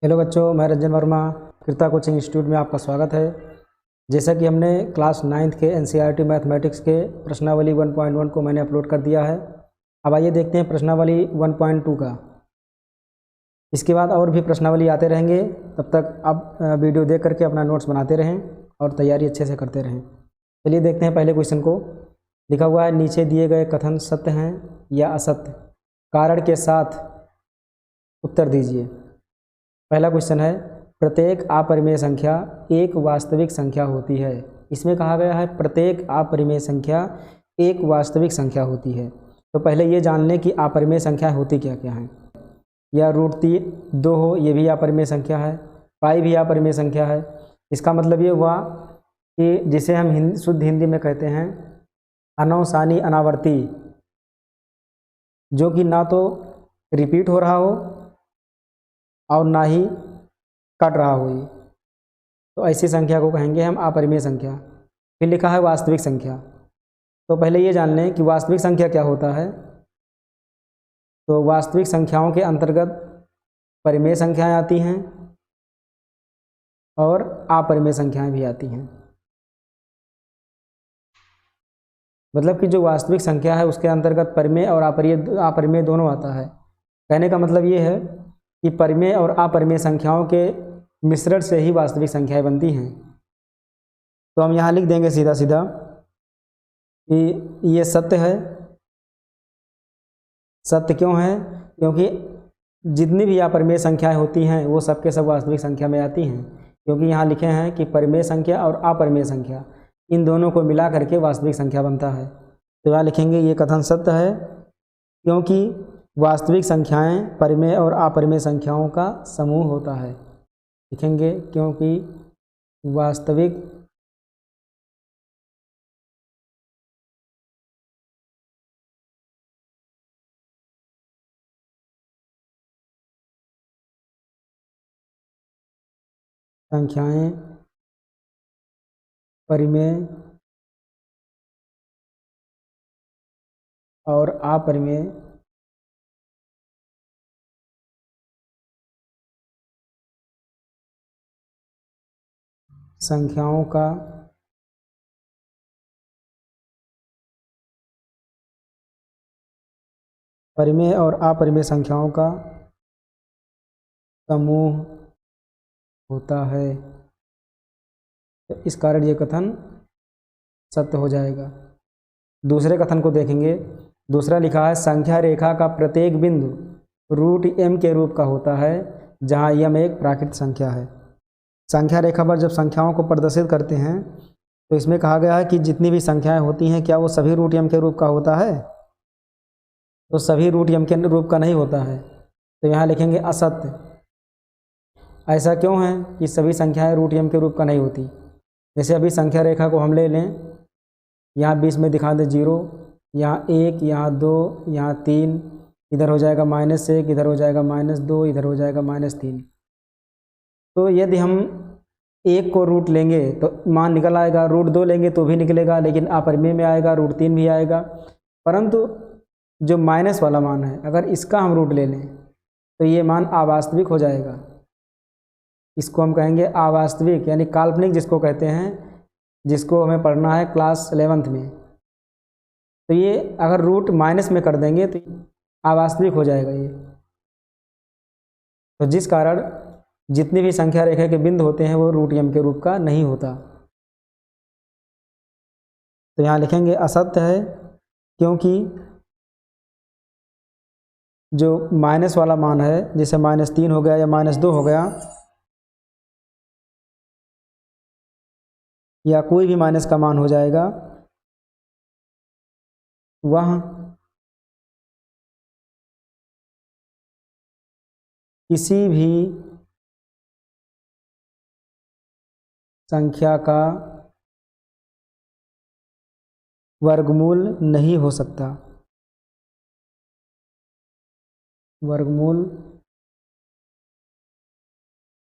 Hello बच्चों, मैं रंजन वर्मा कृता कोचिंग इंस्टीट्यूट में आपका स्वागत है। जैसा कि हमने क्लास 9th के एनसीईआरटी मैथमेटिक्स के प्रश्नावली 1.1 को मैंने अपलोड कर दिया है। अब आइए देखते हैं प्रश्नावली 1.2 का। इसके बाद और भी प्रश्नावली आते रहेंगे, तब तक आप वीडियो देख करके अपना नोट्स बनाते रहें और तैयारी अच्छे से करते रहें। चलिए देखते हैं पहले क्वेश्चन को। लिखा हुआ है, नीचे दिए गए कथन सत्य हैं या असत्य, कारण के साथ उत्तर दीजिए। पहला क्वेश्चन है, प्रत्येक अपरिमेय संख्या एक वास्तविक संख्या होती है। इसमें कहा गया है प्रत्येक अपरिमेय संख्या एक वास्तविक संख्या होती है। तो पहले ये जान लें कि अपरिमेय संख्या होती क्या क्या है। या √2 हो, ये भी अपरिमेय संख्या है। पाई भी अपरिमेय संख्या है। इसका मतलब ये हुआ कि जिसे हम शुद्ध हिंदी में कहते हैं अनवसानी अनावर्ती, जो कि ना तो रिपीट हो रहा हो और ना ही कट रहा हो, तो ऐसी संख्या को कहेंगे हम अपरिमेय संख्या। फिर लिखा है वास्तविक संख्या। तो पहले ये जान लें कि वास्तविक संख्या क्या होता है। तो वास्तविक संख्याओं के अंतर्गत परिमेय संख्याएं आती हैं और अपरिमेय संख्याएं भी आती हैं। मतलब कि जो वास्तविक संख्या है उसके अंतर्गत परिमेय और अपरिमेय दोनों आता है। कहने का मतलब ये है कि परिमेय और अपरिमेय संख्याओं के मिश्रण से ही वास्तविक संख्याएं बनती हैं। तो हम यहाँ लिख देंगे सीधा सीधा कि ये सत्य है। सत्य क्यों है? क्योंकि जितनी भी अपरिमेय संख्याएं होती हैं वो सबके सब वास्तविक संख्या में आती हैं, क्योंकि यहाँ लिखे हैं कि परिमेय संख्या और अपरिमेय संख्या इन दोनों को मिला करके वास्तविक संख्या बनता है। तो यहाँ लिखेंगे ये कथन सत्य है क्योंकि वास्तविक संख्याएं परिमेय और अपरिमेय संख्याओं का समूह होता है। लिखेंगे क्योंकि वास्तविक संख्याएं परिमेय और अपरिमेय संख्याओं का परिमेय और अपरिमेय संख्याओं का समूह होता है। तो इस कारण ये कथन सत्य हो जाएगा। दूसरे कथन को देखेंगे। दूसरा लिखा है, संख्या रेखा का प्रत्येक बिंदु √m के रूप का होता है जहाँ m एक प्राकृत संख्या है। संख्या रेखा पर जब संख्याओं को प्रदर्शित करते हैं तो इसमें कहा गया है कि जितनी भी संख्याएं होती हैं क्या वो सभी √m के रूप का होता है? तो सभी √m के रूप का नहीं होता है। तो यहाँ लिखेंगे असत्य। ऐसा क्यों है कि सभी संख्याएं √m के रूप का नहीं होती? जैसे अभी संख्या रेखा को हम ले लें, यहाँ बीच में दिखा दें 0, यहाँ 1, यहाँ 2, यहाँ 3, इधर हो जाएगा -1, इधर हो जाएगा -2, इधर हो जाएगा -3। तो यदि हम 1 को रूट लेंगे तो मान निकल आएगा, √2 लेंगे तो भी निकलेगा, लेकिन अपरिमेय में आएगा, √3 भी आएगा। परंतु जो माइनस वाला मान है, अगर इसका हम रूट ले लें तो ये मान अवास्तविक हो जाएगा। इसको हम कहेंगे अवास्तविक, यानी काल्पनिक जिसको कहते हैं, जिसको हमें पढ़ना है क्लास 11th में। तो ये अगर रूट माइनस में कर देंगे तो अवास्तविक हो जाएगा ये। तो जिस कारण जितनी भी संख्या रेखा के बिंदु होते हैं वो √m के रूप का नहीं होता। तो यहाँ लिखेंगे असत्य है क्योंकि जो माइनस वाला मान है, जैसे -3 हो गया या -2 हो गया, या कोई भी माइनस का मान हो जाएगा, वह किसी भी संख्या का वर्गमूल नहीं हो सकता। वर्गमूल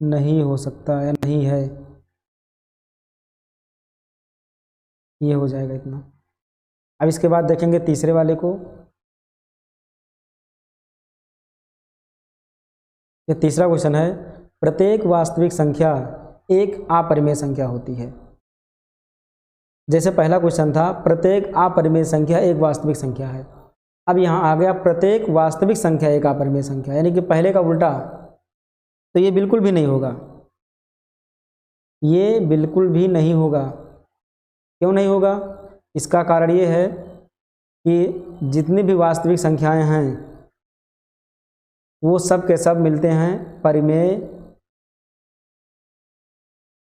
नहीं हो सकता या नहीं है, ये हो जाएगा इतना। अब इसके बाद देखेंगे तीसरे वाले को। ये तीसरा क्वेश्चन है, प्रत्येक वास्तविक संख्या एक अपरिमेय संख्या होती है। जैसे पहला क्वेश्चन था प्रत्येक अपरिमेय संख्या एक वास्तविक संख्या है, अब यहाँ आ गया प्रत्येक वास्तविक संख्या एक अपरिमेय संख्या, यानी कि पहले का उल्टा। तो ये बिल्कुल भी नहीं होगा, ये बिल्कुल भी नहीं होगा। क्यों नहीं होगा? इसका कारण ये है कि जितनी भी वास्तविक संख्याएं हैं वो सब के सब मिलते हैं परिमेय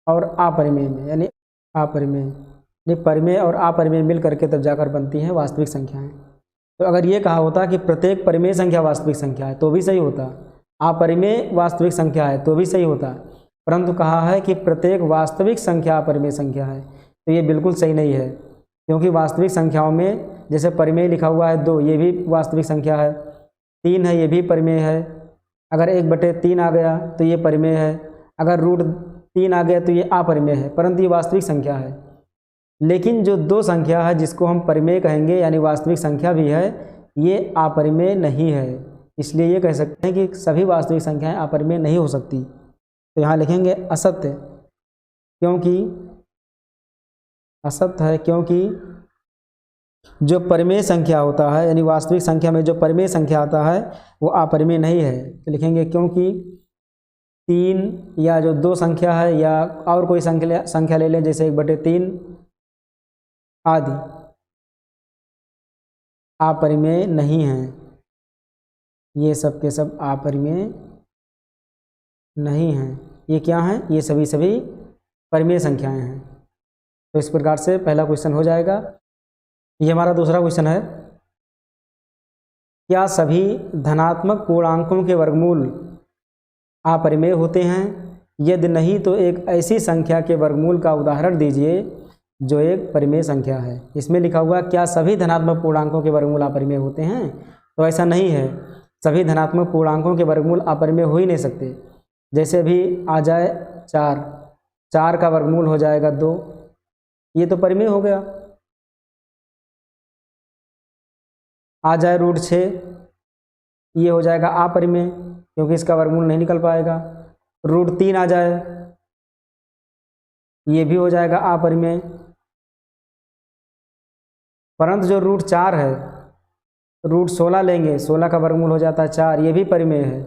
और अपरिमेय में, यानी अपरिमेय, यानी परिमेय और अपरिमेय मिल करके तब जाकर बनती हैं वास्तविक संख्याएं। तो अगर ये कहा होता कि प्रत्येक परिमेय संख्या वास्तविक संख्या है तो भी सही होता, अपरिमेय वास्तविक संख्या है तो भी सही होता, परंतु कहा है कि प्रत्येक वास्तविक संख्या अपरिमेय संख्या है, तो ये बिल्कुल सही नहीं है। क्योंकि वास्तविक संख्याओं में जैसे परिमेय लिखा हुआ है 2, ये भी वास्तविक संख्या है, 3 है ये भी परिमेय है, अगर 1/3 आ गया तो ये परिमेय है, अगर √3 आ गया तो ये अपरिमेय है, परंतु ये वास्तविक संख्या है। लेकिन जो 2 संख्या है जिसको हम परिमेय कहेंगे यानी वास्तविक संख्या भी है, ये अपरिमेय नहीं है। इसलिए ये कह सकते हैं कि सभी वास्तविक संख्याएं अपरिमेय नहीं हो सकती। तो यहाँ लिखेंगे असत्य, क्योंकि असत्य है, क्योंकि जो परिमेय संख्या होता है यानी वास्तविक संख्या में जो परिमेय संख्या आता है वो अपरिमेय नहीं है। तो लिखेंगे क्योंकि 3 या जो 2 संख्या है या और कोई संख्या ले लें जैसे 1/3 आदि अपरिमेय नहीं है, ये सब के सब अपरिमेय नहीं हैं। ये क्या हैं? ये सभी परिमेय संख्याएं हैं। तो इस प्रकार से पहला क्वेश्चन हो जाएगा। ये हमारा दूसरा क्वेश्चन है, क्या सभी धनात्मक पूर्णांकों के वर्गमूल अपरिमेय होते हैं? यदि नहीं तो एक ऐसी संख्या के वर्गमूल का उदाहरण दीजिए जो एक परिमेय संख्या है। इसमें लिखा हुआ क्या सभी धनात्मक पूर्णांकों के वर्गमूल अपरिमेय होते हैं? तो ऐसा नहीं है, सभी धनात्मक पूर्णांकों के वर्गमूल अपरिमेय हो ही नहीं सकते। जैसे अभी आ जाए 4 का वर्गमूल हो जाएगा 2, ये तो परिमेय हो गया। आ जाए √6, ये हो जाएगा अपरिमेय क्योंकि इसका वर्गमूल नहीं निकल पाएगा। √3 आ जाए, ये भी हो जाएगा अपरिमेय। परंतु जो √4 है, √16 लेंगे, 16 का वर्गमूल हो जाता है 4, ये भी परिमेय है।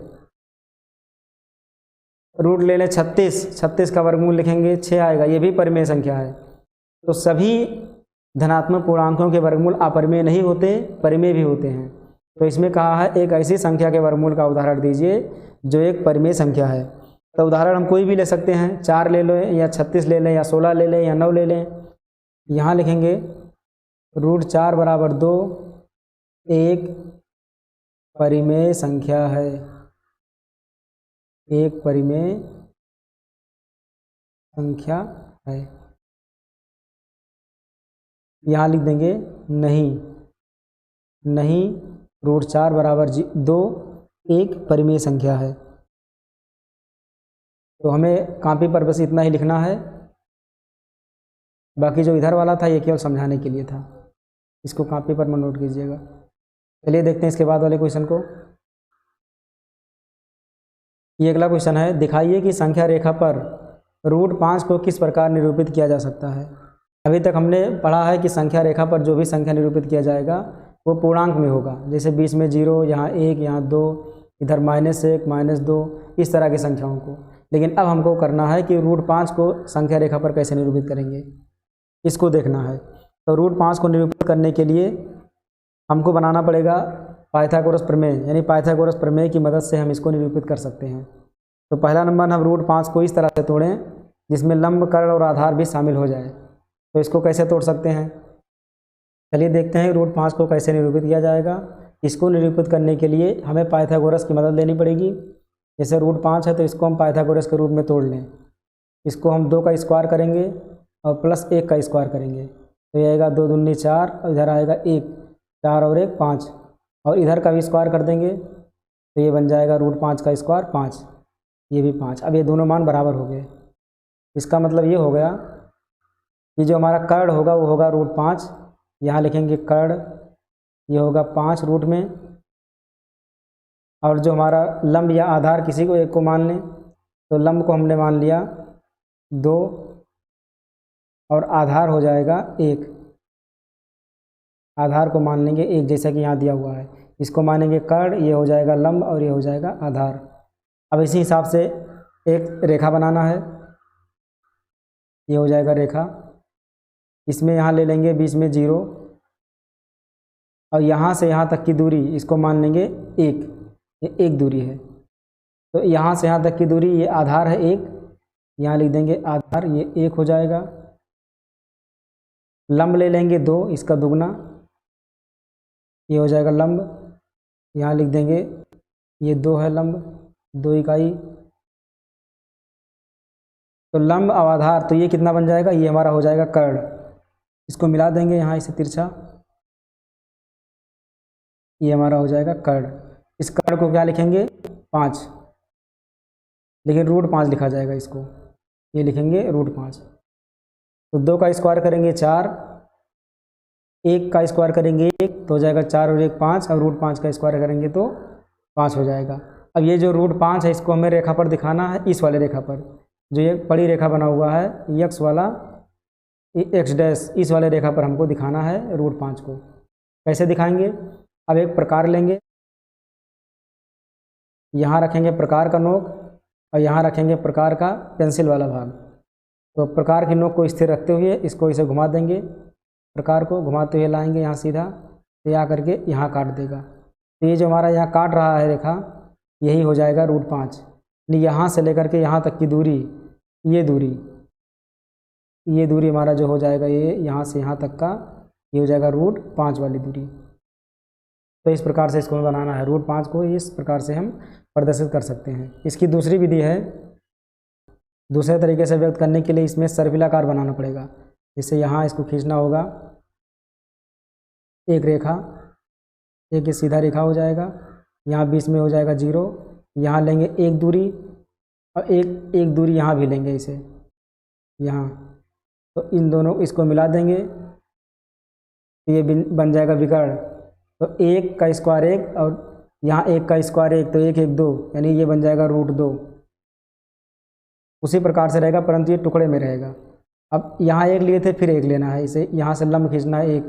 रूट ले लें 36 का वर्गमूल लिखेंगे 6 आएगा, ये भी परिमेय संख्या है। तो सभी धनात्मक पूर्णांकों के वर्गमूल अपरिमेय नहीं होते, परिमेय भी होते हैं। तो इसमें कहा है एक ऐसी संख्या के वर्गमूल का उदाहरण दीजिए जो एक परिमेय संख्या है। तो उदाहरण हम कोई भी ले सकते हैं, 4 ले लें या 36 ले लें या 16 ले लें या 9 ले लें। यहाँ लिखेंगे √4 = 2 एक परिमेय संख्या है, एक परिमेय संख्या है। यहाँ लिख देंगे नहीं √4 = 2 एक परिमेय संख्या है। तो हमें कॉपी पर बस इतना ही लिखना है, बाकी जो इधर वाला था ये केवल समझाने के लिए था, इसको कॉपी पर में नोट कीजिएगा। चलिए देखते हैं इसके बाद वाले क्वेश्चन को। ये अगला क्वेश्चन है, दिखाइए कि संख्या रेखा पर √5 को किस प्रकार निरूपित किया जा सकता है। अभी तक हमने पढ़ा है कि संख्या रेखा पर जो भी संख्या निरूपित किया जाएगा वो पूर्णांक में होगा, जैसे बीच में 0, यहाँ 1, यहाँ 2, इधर -1, -2, इस तरह की संख्याओं को। लेकिन अब हमको करना है कि √5 को संख्या रेखा पर कैसे निरूपित करेंगे, इसको देखना है। तो √5 को निरूपित करने के लिए हमको बनाना पड़ेगा पाइथागोरस प्रमेय, यानी पाइथागोरस प्रमेय की मदद से हम इसको निरूपित कर सकते हैं। तो पहला नंबर हम √5 को इस तरह से तोड़ें जिसमें लंब, कर्ण और आधार भी शामिल हो जाए। तो इसको कैसे तोड़ सकते हैं, चलिए देखते हैं √5 को कैसे निरूपित किया जाएगा। इसको निरूपित करने के लिए हमें पाइथागोरस की मदद लेनी पड़ेगी। जैसे √5 है तो इसको हम पाइथागोरस के रूप में तोड़ लें। इसको हम 2 का स्क्वायर करेंगे और +1 का स्क्वायर करेंगे, तो ये आएगा 2 दूनी 4 और इधर आएगा 1, 4 और 1 5, और इधर का भी स्क्वायर कर देंगे तो ये बन जाएगा √5 का स्क्वायर 5, ये भी 5। अब ये दोनों मान बराबर हो गए। इसका मतलब ये हो गया कि जो हमारा कर्ण होगा वो होगा √5, यहाँ लिखेंगे कर्ण, ये होगा 5 रूट में, और जो हमारा लंब या आधार किसी को एक को मान लें तो लंब को हमने मान लिया 2 और आधार हो जाएगा 1। आधार को मान लेंगे 1, जैसा कि यहाँ दिया हुआ है। इसको मानेंगे कर्ण, ये हो जाएगा लंब और ये हो जाएगा आधार। अब इसी हिसाब से एक रेखा बनाना है। ये हो जाएगा रेखा। इसमें यहाँ ले लेंगे बीच में 0 और यहाँ से यहाँ तक की दूरी इसको मान लेंगे 1। ये 1 दूरी है। तो यहाँ से यहाँ तक की दूरी ये आधार है 1, यहाँ लिख देंगे आधार, ये 1 हो जाएगा। लंब ले लेंगे 2, इसका दुगना, ये हो जाएगा लंब, यहाँ लिख देंगे ये 2 है लंब, 2 इकाई। तो लंब और आधार, तो ये कितना बन जाएगा, ये हमारा हो जाएगा कर्ण। इसको मिला देंगे यहाँ इसे तिरछा, ये हमारा हो जाएगा कर्ण। इस कर्ण को क्या लिखेंगे 5, लेकिन रूट 5 लिखा जाएगा इसको, ये लिखेंगे रूट 5। तो 2 का स्क्वायर करेंगे 4, 1 का स्क्वायर करेंगे 1, तो हो जाएगा 4 और 1 5, और रूट 5 का स्क्वायर करेंगे तो 5 हो जाएगा। अब ये जो रूट 5 है इसको हमें रेखा पर दिखाना है, इस वाले रेखा पर, जो ये बड़ी रेखा बना हुआ है यक्स वाला, एक्स डैश, इस वाले रेखा पर हमको दिखाना है रूट 5 को। कैसे दिखाएंगे, अब एक प्रकार लेंगे, यहाँ रखेंगे प्रकार का नोक और यहाँ रखेंगे प्रकार का पेंसिल वाला भाग। तो प्रकार की नोक को स्थिर रखते हुए इसको इसे घुमा देंगे, प्रकार को घुमाते हुए लाएंगे यहाँ सीधा, तो यहाँ करके यहाँ काट देगा। तो ये जो हमारा यहाँ काट रहा है रेखा, यही हो जाएगा रूट 5। यानी यहाँ से लेकर के यहाँ तक की दूरी, ये दूरी हमारा जो हो जाएगा, ये यहाँ से यहाँ तक का, ये हो जाएगा रूट 5 वाली दूरी। तो इस प्रकार से इसको बनाना है, रूट 5 को इस प्रकार से हम प्रदर्शित कर सकते हैं। इसकी दूसरी विधि है, दूसरे तरीके से व्यक्त करने के लिए इसमें सर्पिलाकार बनाना पड़ेगा। जैसे यहाँ इसको खींचना होगा, एक रेखा, एक सीधा रेखा हो जाएगा, यहाँ बीच में हो जाएगा 0, यहाँ लेंगे 1 दूरी और एक दूरी यहाँ भी लेंगे इसे, यहाँ। तो इन दोनों इसको मिला देंगे, तो ये बन जाएगा विकर्ण। तो 1 का स्क्वायर 1 और यहाँ 1 का स्क्वायर 1, तो 1 1 2, यानी ये बन जाएगा रूट 2। उसी प्रकार से रहेगा, परंतु ये टुकड़े में रहेगा। अब यहाँ 1 लिए थे, फिर 1 लेना है, इसे यहाँ से लंब खींचना है, 1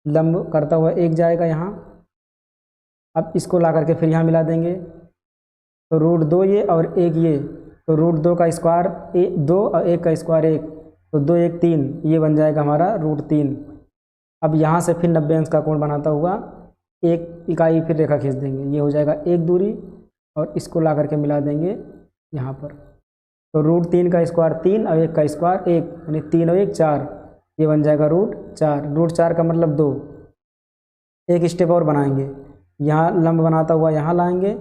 लंब करता हुआ 1 जाएगा यहाँ। अब इसको ला करके फिर यहाँ मिला देंगे, तो रूट 2 ये और 1 ये, तो रूट 2 का स्क्वायर 2 और 1 का स्क्वायर 1, तो 2 1 3, ये बन जाएगा हमारा रूट 3। अब यहाँ से फिर 90 अंश का कोण बनाता हुआ 1 इकाई फिर रेखा खींच देंगे, ये हो जाएगा 1 दूरी, और इसको ला करके मिला देंगे यहाँ पर। तो रूट 3 का स्क्वायर 3 और 1 का स्क्वायर 1, यानी 3 और 1 4, ये बन जाएगा रूट 4। रूट 4 का मतलब 2। एक स्टेप और बनाएंगे, यहाँ लंब बनाता हुआ यहाँ लाएंगे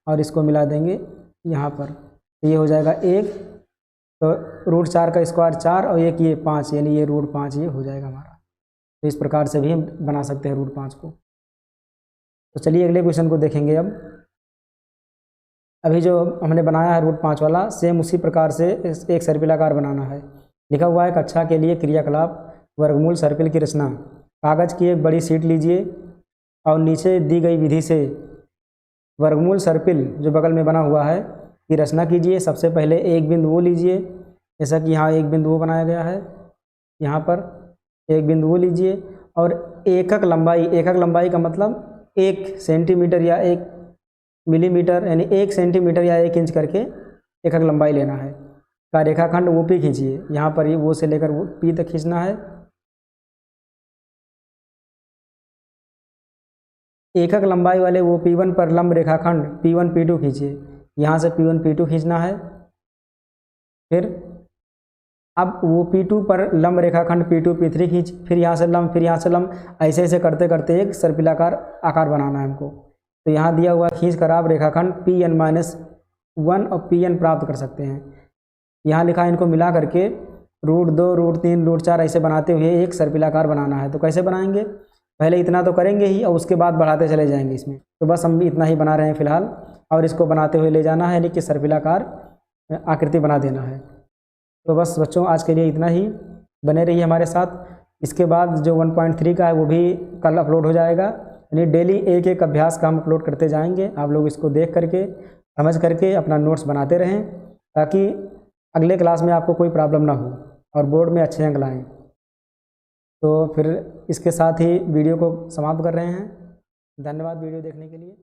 और इसको मिला देंगे यहाँ पर, तो ये हो जाएगा 1। तो रूट 4 का स्क्वायर 4 और 1 ये 5, यानी ये रूट 5 ये हो जाएगा हमारा। तो इस प्रकार से भी हम बना सकते हैं रूट 5 को। तो चलिए अगले क्वेश्चन को देखेंगे। अब अभी जो हमने बनाया है रूट 5 वाला, सेम उसी प्रकार से एक सर्पिलाकार बनाना है। लिखा हुआ है कक्षा के लिए क्रियाकलाप वर्गमूल सर्पिल की रचना। कागज़ की एक बड़ी शीट लीजिए और नीचे दी गई विधि से वर्गमूल सर्पिल जो बगल में बना हुआ है की रचना कीजिए। सबसे पहले एक बिंदु वो लीजिए, जैसा कि यहाँ एक बिंदु वो बनाया गया है, यहाँ पर एक बिंदु वो लीजिए और एकक लंबाई का मतलब 1 सेंटीमीटर या 1 मिलीमीटर, यानी 1 सेंटीमीटर या 1 इंच करके एकक लंबाई लेना है का रेखाखंड वो पी खींचिए। यहाँ पर ये वो से लेकर वो पी तक खींचना है। एकक लंबाई वाले वो P1 पर लंब रेखाखंड P1 P2 खींचिए। यहाँ से P1 P2 खींचना है। फिर अब वो P2 पर लंब रेखाखंड P2 P3 खींच, फिर यहाँ से लंब, फिर यहाँ से लंब, ऐसे ऐसे करते करते एक सर्पिलाकार आकार बनाना है हमको। तो यहाँ दिया हुआ खींच कर आप रेखाखंड Pn-1 और Pn प्राप्त कर सकते हैं। यहाँ लिखा है इनको मिला करके रूट 2, रूट 3, रूट 4 ऐसे बनाते हुए एक सर्पिलाकार बनाना है। तो कैसे बनाएंगे, पहले इतना तो करेंगे ही और उसके बाद बढ़ाते चले जाएंगे इसमें। तो बस हम भी इतना ही बना रहे हैं फिलहाल, और इसको बनाते हुए ले जाना है, यानी कि सर्पिलाकार आकृति बना देना है। तो बस बच्चों आज के लिए इतना ही, बने रहिए हमारे साथ। इसके बाद जो 1.3 का है वो भी कल अपलोड हो जाएगा, यानी डेली एक एक अभ्यास का हम अपलोड करते जाएंगे। आप लोग इसको देख करके समझ करके अपना नोट्स बनाते रहें। ताकि अगले क्लास में आपको कोई प्रॉब्लम ना हो और बोर्ड में अच्छे अंक लाएं। तो फिर इसके साथ ही वीडियो को समाप्त कर रहे हैं। धन्यवाद वीडियो देखने के लिए।